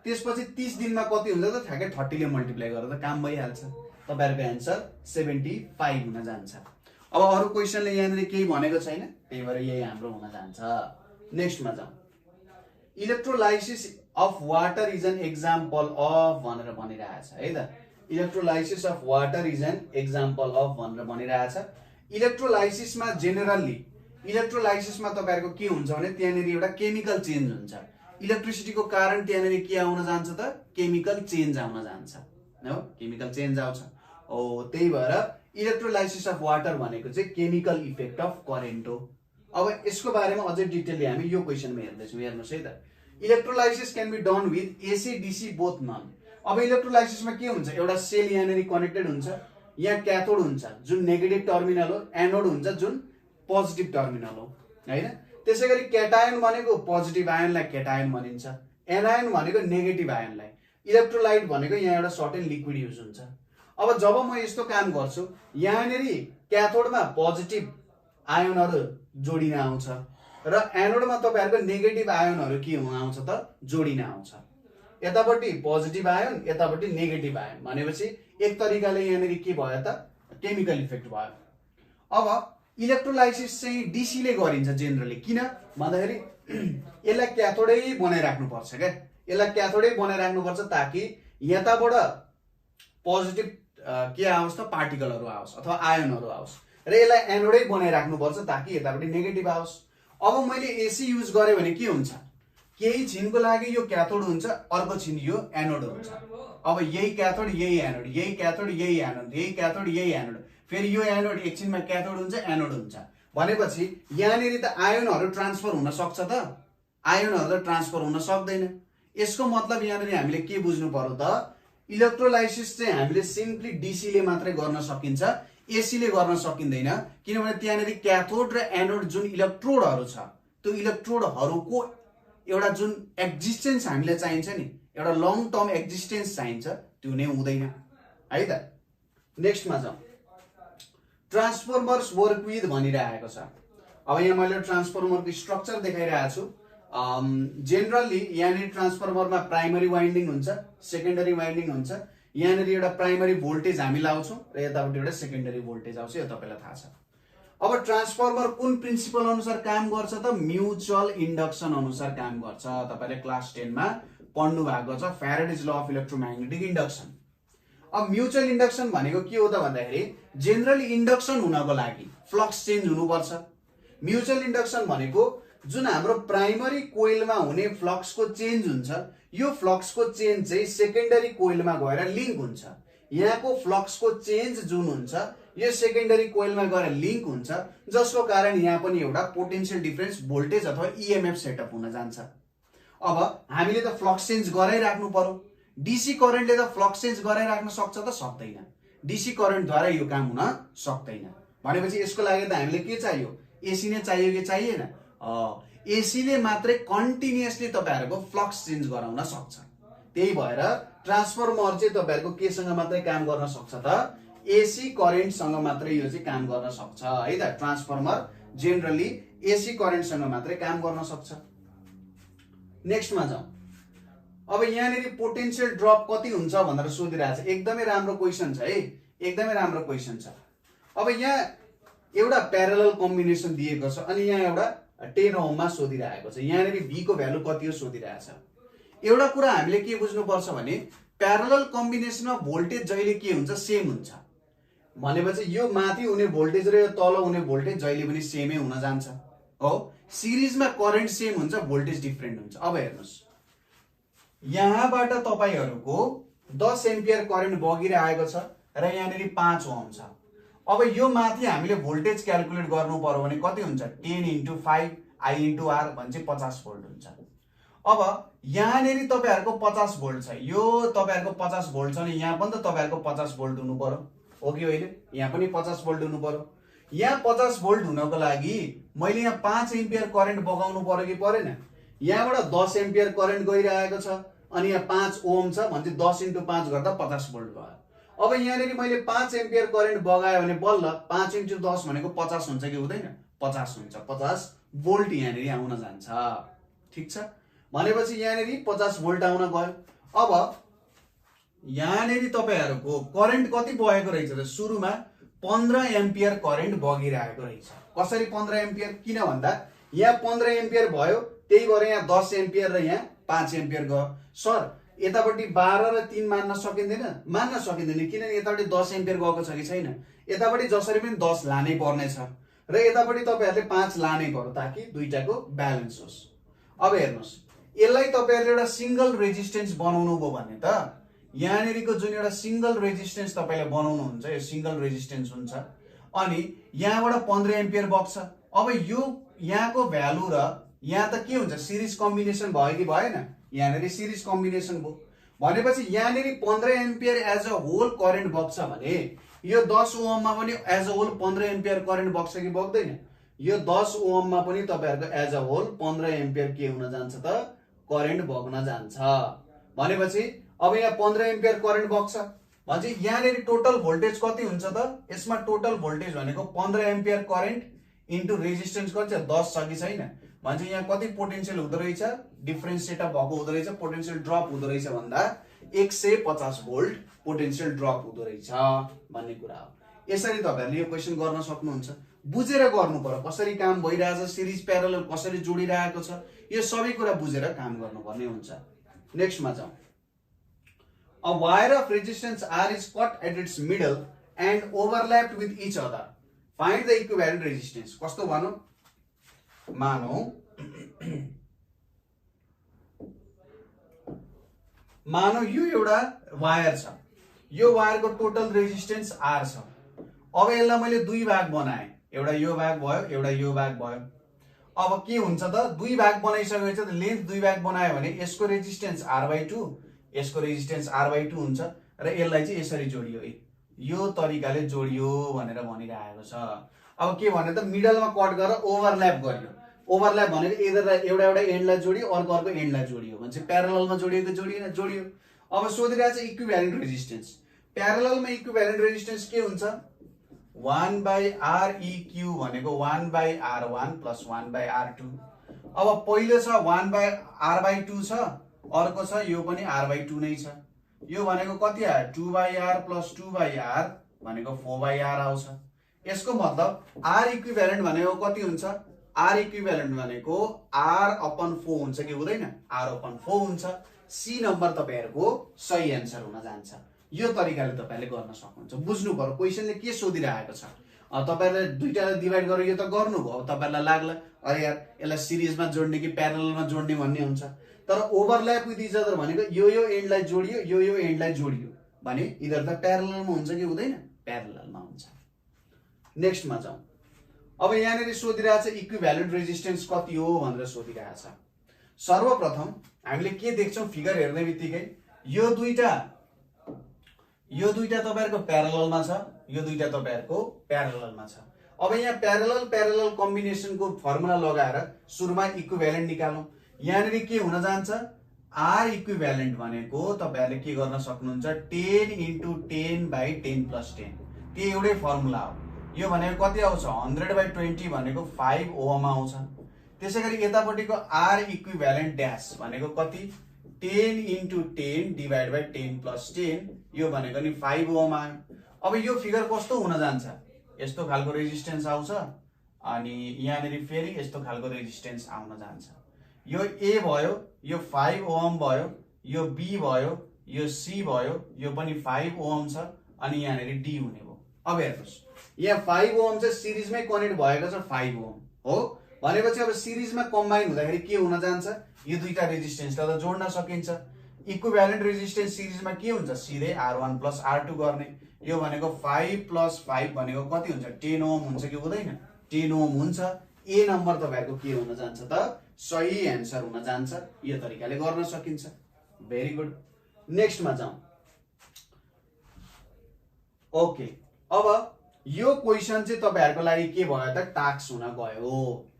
त्यसपछि 30 दिनमा कति हुन्छ त ठ्याक्कै 30 ले मल्टिप्लाई गरेर काम भइहाल्छ। तपाईहरुको आन्सर 75 हुन जान्छ। अब अरु क्वेशनले यहाँनिर केही भनेको छैन, त्यही भएर यही हाम्रो हुन जान्छ। नेक्स्टमा जाउँ। Electrolysis of water is an example of भनेर भनिरहेछ है त। Electrolysis of water is an example of भनेर भनिरहेछ। इलेक्ट्रोलाइसिसमा जेनरली इलेक्ट्रोलाइसिसमा तपाईहरुको के हुन्छ भने त्यहाँनिर एउटा केमिकल चेन्ज हुन्छ। इलेक्ट्रिसिटीको कारण त्यहाँनिर के आउन जान्छ त? केमिकल चेन्ज आउन जान्छ हो। केमिकल चेन्ज आउँछ हो। त्यही भएर इलेक्ट्रोलाइसिस अफ वाटर भनेको चाहिँ केमिकल इफेक्ट अफ करेन्ट हो। अब यसको बारेमा अझै डिटेलली हामी यो क्वेशनमा हेर्दैछौँ। हेर्नुस् है त। Electrolysis can be done with AC DC both none. अब इलेक्ट्रोलाइसिसमा के हुन्छ? एउटा सेल यहाँनिर कनेक्टेड हुन्छ, यहाँ क्याथोड हुन्छ जुन नेगेटिभ टर्मिनल हो, एनोड हुन्छ जुन पोजिटिभ टर्मिनल हो हैन। त्यसैगरी क्याटायन भनेको पोजिटिभ आयनलाई क्याटायन भनिन्छ, एनायन भनेको नेगेटिभ आयनलाई। इलेक्ट्रोलाइट भनेको यहाँ एउटा सर्टेन लिक्विड युज हुन्छ। अब जब म यस्तो काम गर्छु यहाँनिर क्याथोडमा पोजिटिभ आयनहरु जोडिन आउँछ र एनोडमा तपाईहरुको नेगेटिभ आयनहरु के हुन आउँछ त? जोडिन आउँछ। यतापट्टि पोजिटिभ आयन यतापट्टि नेगेटिभ आयन भनेपछि एक तरिकाले यहाँनिर के भयो त? केमिकल इफेक्ट भयो। अब इलेक्ट्रोलाइसिस चाहिँ डीसी ले गरिन्छ जेनरली। किन भन्दाखेरि यसलाई क्याथोडै बनाइराख्नु पर्छ के। यसलाई क्याथोडै बनाइराख्नु पर्छ ताकि यताबाट पोजिटिभ के आओस् त? पार्टिकलहरु आओस् अथवा आयनहरु आओस् र यसलाई एनोडै बनाइराख्नु पर्छ ताकि यतापट्टि नेगेटिभ आओस्। अब मैले एसी युज गरे भने के हुन्छ? केही छिनको लागि यो क्याथोड हुन्छ, अर्को छिन यो एनोड हुन्छ। अब यही क्याथोड यही एनोड, यही क्याथोड यही एनोड, यही क्याथोड यही एनोड, फेरि यो एनोड एकछिनमा क्याथोड हुन्छ एनोड हुन्छ भनेपछि यहाँनिर त आयनहरु ट्रान्सफर हुन सक्छ त? आयनहरु त ट्रान्सफर हुन सक्दैन। यसको मतलब यहाँनिर हामीले के बुझ्नु पर्यो त? इलेक्ट्रोलाइसिस चाहिँ हामीले सिम्पली डीसी ले मात्रै गर्न सकिन्छ, एसी ले गर्न सकिँदैन। किनभने त्यहाँनिर क्याथोड र एनोड जुन इलेक्ट्रोडहरु छ त्यो इलेक्ट्रोडहरुको एउटा जुन एक्जिस्टेन्स हामीले चाहिन्छ नि, एउटा लङ टर्म एक्जिस्टेन्स चाहिन्छ, त्यो नै हुँदैन है त। नेक्स्टमा जाउँ। ट्रान्सफर्मर्स वर्क विथ भनिरहेको छ। अब यहाँ मैले ट्रान्सफर्मरको स्ट्रक्चर देखाइरहेको छु। जेनरली यहाँनिर ट्रान्सफर्मरमा प्राइमरी वाइन्डिङ हुन्छ, सेकेन्डरी वाइन्डिङ हुन्छ। यहाँनिर एउटा प्राइमरी भोल्टेज हामी लाउँछौँ र यतापट्टि एउटा सेकेन्डरी भोल्टेज आउँछ, यो तपाईलाई थाहा छ। अब ट्रान्सफर्मर कुन प्रिन्सिपल अनुसार काम गर्छ त? म्युचुअल इन्डक्सन अनुसार काम गर्छ। तपाईले क्लास 10 मा पढ्नु भएको छ Faraday's law of electromagnetic induction. अब म्युचुअल इन्डक्सन भनेको के हो त भन्दाखेरि जेनरली इन्डक्सन हुनको लागि फ्लक्स चेन्ज हुनुपर्छ। म्युचुअल इन्डक्सन भनेको जुन हाम्रो प्राइमरी कोइलमा हुने फ्लक्सको चेन्ज हुन्छ, यो फ्लक्सको चेन्ज चाहिँ सेकेन्डरी कोइलमा गएर लिंक हुन्छ। यहाँको फ्लक्सको चेन्ज जुन हुन्छ यो सेकेन्डरी कोइलमा गएर लिंक हुन्छ, जसको कारण यहाँ पनि एउटा पोटेन्शियल डिफरेन्स भोल्टेज अथवा ईएमएफ सेटअप हुन जान्छ। अब हामीले त फ्लक्स चेन्ज गराइराख्नु पर्यो। डीसी करेन्टले त फ्लक्स चेन्ज गराइराख्न सक्छ त? सक्दैन। डीसी करेन्ट द्वारा यो काम हुन सक्दैन। भनेपछि यसको लागि त हामीले के चाहियो? एसी नै चाहियो कि चाहिएन? एसी ले मात्रै कन्टिन्युअसली तपाईहरुको फ्लक्स चेन्ज गराउन सक्छ। त्यही भएर ट्रान्सफर्मर चाहिँ तपाईहरुको केसँग मात्रै काम गर्न सक्छ त? एसी करेन्टसँग मात्रै यो चाहिँ काम गर्न सक्छ है त। ट्रान्सफर्मर जेनरली एसी करेन्टसँग मात्रै काम गर्न सक्छ। नेक्स्टमा जाउँ। अब यहाँनिर पोटेन्शियल ड्रप कति हुन्छ भनेर सोधिरहेछ। एकदमै राम्रो क्वेशन छ है, एकदमै राम्रो क्वेशन छ। अब यहाँ एउटा प्यारलल कम्बिनेसन दिएको छ अनि यहाँ एउटा 10 ओममा सोधिरहेको छ। यहाँनिर v को भ्यालु कति हो सोधिरहेछ। एउटा कुरा हामीले के बुझ्नुपर्छ भने प्यारलल कम्बिनेसनमा भोल्टेज जहिले के हुन्छ सेम हुन्छ भनेपछि यो माथि हुने भोल्टेज र यो तल हुने भोल्टेज जहिले पनि सेमै हुन जान्छ हो। सिरिजमा करेन्ट सेम हुन्छ भोल्टेज डिफरेन्ट हुन्छ। अब हेर्नुस् यहाँबाट तपाईहरुको 10 एम्पियर करेन्ट बगिरहेको छ र यहाँनिर 5 ओम छ। अब यो माथि हामीले भोल्टेज क्याल्कुलेट गर्नु पर्यो भने कति हुन्छ 10 × 5 I × R भने चाहिँ 50 भोल्ट हुन्छ। अब यहाँनिर तपाईहरुको 50 भोल्ट छ, यो तपाईहरुको 50 भोल्ट छ नि यहाँ पनि त तपाईहरुको 50 भोल्ट हुनु पर्यो हो कि होइन। यहाँ पनि 50 भोल्ट हुनु पर्यो। यहाँ 50 भोल्ट हुनको लागि मैले यहाँ 5 एम्पियर करेन्ट बगाउनु पर्यो कि परेन। यहाँबाट 10 एम्पियर करेन्ट गइरहेको छ अनि यहाँ 5 ओम छ भने 10 × 5 गर्दा 50 भोल्ट भयो। अब यहाँनिर मैले 5 एम्पियर करेन्ट बगायो भने बल्ल 5 × 10 भनेको 50 हुन्छ कि हुँदैन 50 हुन्छ। 50 भोल्ट यहाँनिर आउन जान्छ। ठीक छ भनेपछि यहाँनिर 50 भोल्ट आउन गयो। अब यहाँनिर तपाईहरुको करेन्ट कति बगेको रहेछ त सुरुमा 15 एम्पियर करेन्ट बगिरहेको रहेछ। कसरी 15 एम्पियर किन भन्दा यहाँ 15 एम्पियर भयो त्यही भएर यहाँ 10 एम्पियर र यहाँ 5 एम्पियर गयो। सर यतापट्टि 12 र 3 मान्न सकिँदैन, मान्न सकिँदैन किनभने यतापट्टि 10 एम्पियर गएको छ कि छैन। यतापट्टि जसरी पनि 10 लानै पर्ने छ र यतापट्टि तपाईहरुले 5 लानै पर्यो ताकि दुईटाको ब्यालेन्स होस्। अब हेर्नुस् यसलाई तपाईहरुले एउटा सिंगल रेजिस्टेन्स बनाउनु भयो भने त यहाँनिरको जुन एउटा सिंगल रेजिस्टेन्स तपाईले बनाउनु हुन्छ यो सिंगल रेजिस्टेन्स हुन्छ अनि यहाँबाट 15 एम्पियर बग्छ। अब यो यहाँको भ्यालु र यहाँ त के हुन्छ सिरिज कम्बिनेसन भयो कि भएन। यहाँनिर सिरिज कम्बिनेसन भयो भनेपछि यहाँनिर 15 ampere as a whole current बग्छ भने यो 10 ओममा पनि as a whole 15 ampere current बग्छ कि बग्दैन। यो 10 ओममा पनि तपाईहरुको एज अ होल 15 एम्पियर के हुन जान्छ त करेन्ट बग्न जान्छ। भनेपछि अब यहाँ 15 एम्पियर करेन्ट बग्छ भने यहाँनिर टोटल भोल्टेज कति हुन्छ त यसमा टोटल भोल्टेज भनेको 15 एम्पियर करेन्ट इन्टु रेजिस्टेन्स कति छ 10 छ कि छैन भने यहाँ कति पोटेन्शियल हुँदो रहेछ डिफरेन्सिएट भएको हुँदो रहेछ पोटेन्शियल ड्रप हुँदो रहेछ भन्दा 150 भोल्ट पोटेन्शियल ड्रप हुँदो रहेछ भन्ने कुरा हो। यसरी तपाईहरुले यो क्वेशन गर्न सक्नुहुन्छ। बुझेर गर्नु पर्यो कसरी काम भइरहेछ सिरिज प्यारलल कसरी जोडिरहेको छ यो सबै कुरा बुझेर काम गर्नुपर्ने हुन्छ। नेक्स्टमा जाउँ। A wire of resistance R is cut at its middle and overlapped with each other. Find the equivalent resistance. कस्तो भनौं मानौ यो एउटा वायर छ यो वायरको टोटल रेजिस्टेन्स R छ। अब यसलाई मैले दुई भाग बनाए एउटा यो भाग भयो एउटा यो भाग भयो। अब के हुन्छ त दुई भाग बनाइसकेपछि त लेन्थ दुई भाग बनायो भने यसको रेजिस्टेन्स R/2 यसको रेजिस्टेन्स R/2 हुन्छ र यसलाई चाहिँ यसरी जोडियो यो तरिकाले जोडियो भनेर भनिरहेको छ। अब के भने त मिडलमा कट गरेर ओभरल्याप गरियो। ओभरल्याप भनेको इदर एउटा एन्डलाई जोडियो अर्को एन्डलाई जोडियो भने चाहिँ प्यारललमा जोडियो कि जोडियो। अब सोधिरहेको छ इक्विभ्यालेन्ट रेजिस्टेन्स। प्यारललमा इक्विभ्यालेन्ट रेजिस्टेन्स के हुन्छ 1/Req भनेको 1/R1 + 1/R2। अब पहिलो छ 1/R/2 छ अर्को छ यो पनि R/2 नै छ। यो भनेको कति आयो 2/R + 2/R भनेको 4/R आउँछ। यसको मतलब R इक्विभ्यालेन्ट भनेको कति हुन्छ R इक्विभ्यालेन्ट भनेको R/4 हुन्छ कि हुँदैन R/4 हुन्छ। सी नम्बर तपाईहरुको सही आन्सर हुन जान्छ। यो तरिकाले तपाईले गर्न सक्नुहुन्छ। बुझ्नु पर्यो क्वेशनले के सोधिरहेको छ। तपाईहरुले दुईटालाई डिभाइड गरेर यो त गर्नुभयो तपाईहरुलाई लाग्ला अरे यार यसलाई सिरिजमा जोड्ने कि प्यारललमा जोड्ने भन्ने हुन्छ। तर ओभरल्याप विथ इच अदर भनेको यो एन्डलाई जोडियो यो एन्डलाई जोडियो भने इदर त प्यारललमा हुन्छ कि हुँदैन प्यारललमा हुन्छ। नेक्स्टमा जाउँ। अब यहाँनिर सोधिरहेछ इक्विभ्यालेन्ट रेजिस्टेन्स कति हो भनेर सोधिरहेछ। सर्वप्रथम हामीले के देख्छौं फिगर हेर्ने बित्तिकै यो दुईटा तपाईहरुको प्यारललमा छ यो दुईटा तपाईहरुको प्यारललमा छ। अब यहाँ प्यारलल कम्बिनेसनको फर्मुला लगाएर सुरुमा इक्विभ्यालेन्ट निकालौं। यहाँनिर के हुन जान्छ R इक्विभ्यालेन्ट भनेको तपाईहरुले के गर्न सक्नुहुन्छ 10 × 10/10 + 10 त्यो एउटै फर्मुला हो। यो भनेको कति आउँछ 100/20 भनेको 5 ओम आउँछ। त्यसैगरी यतापट्टिको R इक्विभ्यालेन्ट ड्याश भनेको कति 10 × 10 / 10 + 10 यो भनेको नि 5 ओम आयो। अब यो फिगर कस्तो हुन जान्छ यस्तो खालको रेजिस्टेन्स आउँछ अनि यहाँनेरि फेरि यस्तो खालको रेजिस्टेन्स आउन जान्छ। यो ए भयो, यो 5 ओम भयो, यो बी भयो, यो सी भयो, यो पनि 5 ओम छ अनि यहाँनेरि डी हुने भयो। अब हेर्नुस् यहाँ 5 ओम चाहिँ सिरिजमै कनेक्ट भएको छ 5 ओम हो भनेपछि अब सिरिजमा कम्बाइन हुँदाखेरि के हुन जान्छ, यो दुईटा रेजिस्टेन्सलाई त जोड्न सकिन्छ। इक्विभ्यालेन्ट रेजिस्टेन्स सिरिजमा के हुन्छ, सिधै R1 + R2 गर्ने। यो भनेको 5 + 5 भनेको कति हुन्छ, 10 ओम हुन्छ कि हुँदैन, 10 ओम हुन्छ। ए नम्बर तपाईहरुको के हुन जान्छ त, सही एन्सर हुन जान्छ। यो तरिकाले गर्न सकिन्छ। Very good. नेक्स्टमा जाउँ। ओके, अब यो क्वेशन चाहिँ तपाईहरुको लागि के भयो त, टास्क हुन गयो।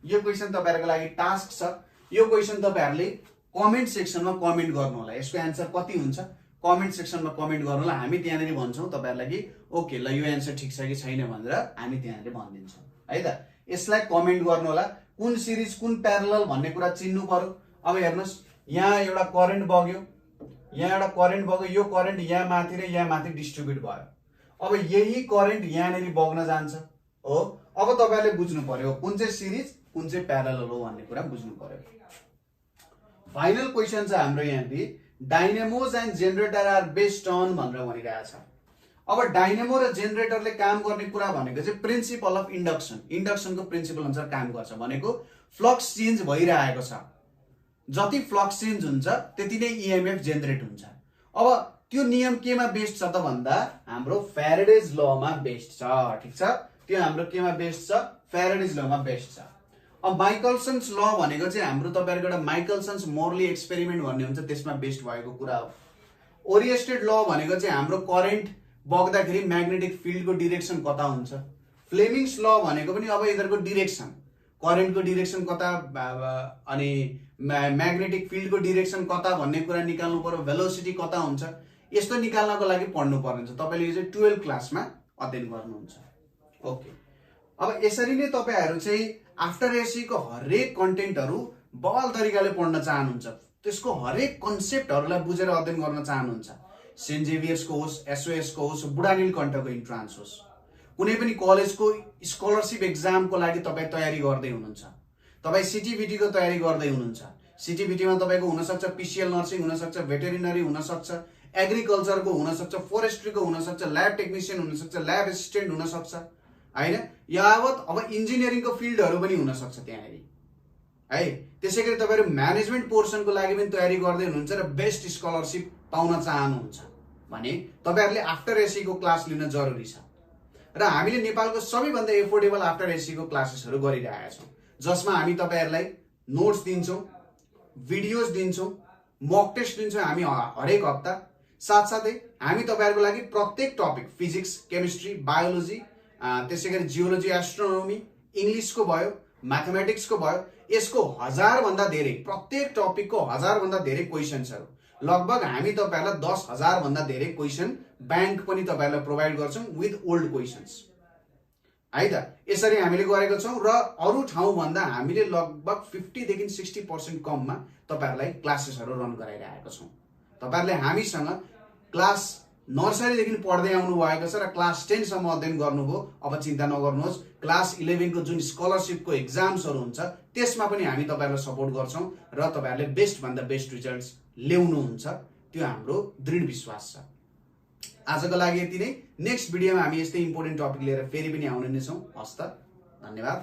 यो क्वेशन तपाईहरुको लागि टास्क छ। यो क्वेशन तपाईहरुले कमेन्ट सेक्सनमा कमेन्ट गर्नु होला। यसको एन्सर कति हुन्छ कमेन्ट सेक्सनमा कमेन्ट गर्नु होला। हामी त्यहाँनेरि भन्छौँ तपाईहरुलाई कि ओके ल यो एन्सर ठीक छ कि छैन भनेर हामी त्यहाँनेरि भनिदिन्छौँ है त। यसलाई कमेन्ट गर्नु होला। कुन सिरिज कुन प्यारलल भन्ने कुरा चिन्नु पर्यो। अब हेर्नुस् यहाँ एउटा करेन्ट बग्यो, यहाँ एउटा करेन्ट बग्यो, यो करेन्ट यहाँ माथि र यहाँ माथि डिस्ट्रिब्युट भयो। अब यही करेन्ट यहाँनेरि बग्न जान्छ हो। अब तपाईहरुले बुझ्नु पर्यो कुन चाहिँ सिरिज कुन चाहिँ प्यारलल हो भन्ने कुरा बुझ्नु पर्यो। फाइनल क्वेशन चाहिँ हाम्रो यहाँनेरि dynamos and generator are based on भनेर भनिरहेछ। अब डाइनामो र जेनरेटरले काम गर्ने कुरा भनेको चाहिँ प्रिन्सिपल अफ इन्डक्सन, इन्डक्सनको प्रिन्सिपल अनुसार काम गर्छ। भनेको फ्लक्स चेन्ज भइरहेको छ, जति फ्लक्स चेन्ज हुन्छ त्यति नै ईएमएफ जेनरेट हुन्छ। अब त्यो नियम केमा बेस्ड छ त भन्दा हाम्रो फ्याराडेज लमा बेस्ड छ। ठीक छ, त्यो हाम्रो केमा बेस्ड छ, फ्याराडेज लमा बेस्ड छ। अब माइकल्सन्स ल भनेको चाहिँ हाम्रो तपाईहरुको एउटा माइकल्सन्स मोर्ली एक्सपेरिमेन्ट भन्ने हुन्छ, त्यसमा बेस्ड भएको कुरा हो। ओरिएस्टेड ल भनेको चाहिँ हाम्रो करेन्ट बग्दाखेरि म्याग्नेटिक फिल्डको डिरेक्सन कता हुन्छ। फ्लेमिङ्स ल भनेको पनि अब यिनीहरुको डिरेक्सन, करेन्टको डिरेक्सन कता अनि म्याग्नेटिक फिल्डको डिरेक्सन कता भन्ने कुरा निकाल्नु पर्यो। भेलोसिटी कता हुन्छ यस्तो निकाल्नको लागि पढ्नु पर्ने हुन्छ। तपाईले यो चाहिँ 12 क्लासमा अध्ययन गर्नुहुन्छ। ओके, अब यसरी नै तपाईहरु चाहिँ आफ्टर एसी को हरेक कन्टेन्टहरु बल तरिकाले पढ्न चाहनुहुन्छ, त्यसको हरेक कन्सेप्टहरुलाई बुझेर अध्ययन गर्न चाहनुहुन्छ। सेन्ट जेभियर्स को होस्, एसओएस को होस्, बुढानीलकण्ठको इन्ट्रान्स होस्, कुनै पनि कलेजको स्कलरशिप एक्जाम को लागि तपाई तयारी गर्दै हुनुहुन्छ, तपाई सीटीबीटी को तयारी गर्दै हुनुहुन्छ। सीटीबीटी मा तपाईको हुन सक्छ पीसीएल नर्सिङ, हुन सक्छ भेटेरिनरी, हुन सक्छ एग्रिकल्चर को, हुन सक्छ फोरेस्ट्री को, हुन सक्छ ल्याब टेक्निशियन, हुन सक्छ ल्याब असिस्टेन्ट हुन सक्छ हैन। यावत अब इन्जिनियरिङ को फिल्डहरु पनि हुन सक्छ त्यहाँनेरि है। त्यसैगरी तपाईहरु म्यानेजमेन्ट पोर्सन को लागि पनि तयारी गर्दै हुनुहुन्छ र बेस्ट स्कलरशिप पाउन चाहनुहुन्छ भने तपाईहरुले आफ्टर एसी को क्लास लिन जरुरी छ। र हामीले नेपालको सबैभन्दा एफोर्डेबल आफ्टर एसी को क्लासेसहरु गरिरहेका छौं, जसमा हामी तपाईहरुलाई नोट्स दिन्छौं, भिडियोज दिन्छौं, मक टेस्ट दिन्छौं हामी हरेक हप्ता। साथसाथै हामी तपाईहरुको लागि प्रत्येक टपिक फिजिक्स, केमिस्ट्री, बायोलोजी, त्यसैगरी जियोलोजी, एस्ट्रोनोमी, इंग्लिश को भयो, मैथमेटिक्स को भयो, यसको 1000 भन्दा धेरै, प्रत्येक टपिक को 1000 भन्दा धेरै क्वेशन्सहरु, लगभग हामी तपाईहरुलाई 10,000 भन्दा धेरै क्वेशन बैंक पनि तपाईहरुलाई प्रोवाइड गर्छौं विथ ओल्ड क्वेशन्स है त। यसरी हामीले गरेको छौं र अरु ठाउँ भन्दा हामीले लगभग 50 देखि 60% कममा तपाईहरुलाई क्लासेसहरु रन गराइरहेका छौं। तपाईहरुले हामीसँग क्लास नर्सरी देखि पढ्दै आउनु भएको छ र क्लास 10 सम्म अध्ययन गर्नुभयो। अब चिन्ता नगर्नुहोस्, क्लास 11 को जुन स्कलरशिप को एक्जाम्सहरु हुन्छ त्यसमा पनि हामी तपाईहरुलाई सपोर्ट गर्छौं र तपाईहरुले बेस्ट भन्दा बेस्ट रिजल्ट्स ल्याउनुहुन्छ, त्यो हाम्रो दृढ विश्वास छ। आजको लागि यति नै। नेक्स्ट भिडियोमा हामी यस्तै इम्पोर्टेन्ट टपिक लिएर फेरि पनि आउने नै छौं। हस्त, धन्यवाद।